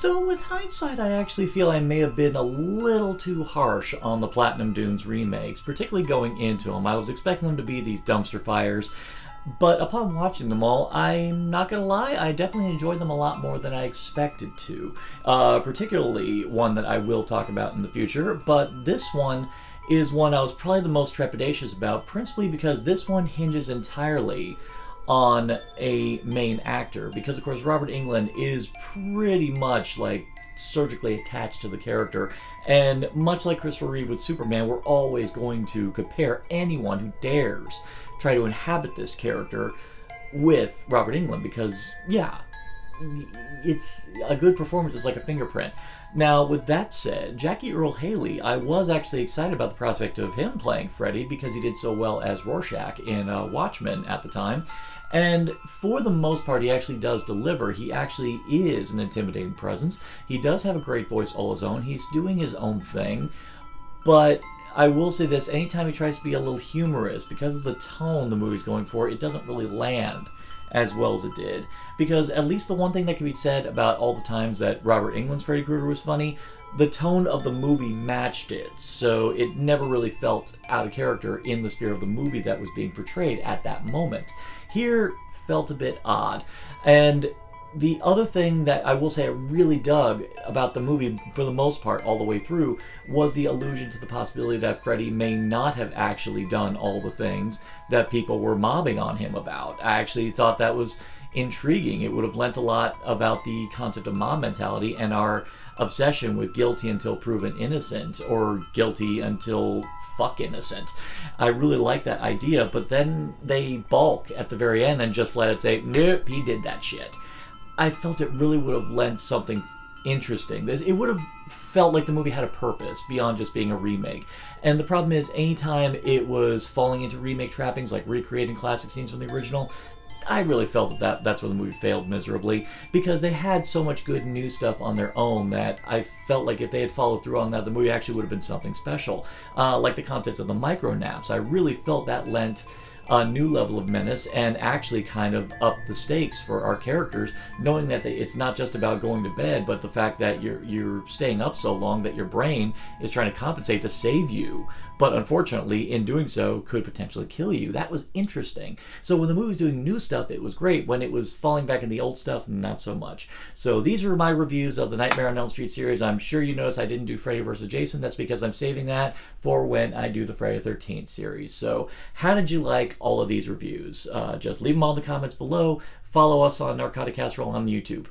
So with hindsight, I actually feel I may have been a little too harsh on the Platinum Dunes remakes, particularly going into them. I was expecting them to be these dumpster fires, but upon watching them all, I'm not gonna lie, I definitely enjoyed them a lot more than I expected to. Particularly one that I will talk about in the future, but this one is one I was probably the most trepidatious about, principally because this one hinges entirely on a main actor, because of course Robert Englund is pretty much like surgically attached to the character, and much like Christopher Reeve with Superman, we're always going to compare anyone who dares try to inhabit this character with Robert Englund, because yeah, it's a good performance. It's like a fingerprint. Now, with that said, Jackie Earle Haley, I was actually excited about the prospect of him playing Freddy because he did so well as Rorschach in Watchmen at the time. And for the most part, he actually does deliver. He actually is an intimidating presence. He does have a great voice all his own. He's doing his own thing. But I will say this, anytime he tries to be a little humorous, because of the tone the movie's going for, it doesn't really land as well as it did. Because at least the one thing that can be said about all the times that Robert Englund's Freddy Krueger was funny, the tone of the movie matched it, so it never really felt out of character in the sphere of the movie that was being portrayed at that moment. Here felt a bit odd. And the other thing that I will say I really dug about the movie, for the most part, all the way through, was the allusion to the possibility that Freddy may not have actually done all the things that people were mobbing on him about. I actually thought that was intriguing. It would have lent a lot about the concept of mob mentality and our obsession with guilty until proven innocent, or guilty until fuck innocent. I really like that idea, but then they balk at the very end and just let it say, nope, he did that shit. I felt it really would have lent something interesting. It would have felt like the movie had a purpose beyond just being a remake. And the problem is, anytime it was falling into remake trappings, like recreating classic scenes from the original, I really felt that's where the movie failed miserably, because they had so much good new stuff on their own that I felt like if they had followed through on that, the movie actually would have been something special. Like the concept of the micro naps, I really felt that lent a new level of menace and actually kind of up the stakes for our characters, knowing that it's not just about going to bed, but the fact that you're staying up so long that your brain is trying to compensate to save you, but unfortunately in doing so could potentially kill you. That was interesting. So when the movie was doing new stuff, it was great. When it was falling back in the old stuff, not so much. So these are my reviews of the Nightmare on Elm Street series. I'm sure you noticed I didn't do Freddy vs. Jason. That's because I'm saving that for when I do the Friday the 13th series. So how did you like all of these reviews? Just leave them all in the comments below. Follow us on Narcotic Casserole on YouTube.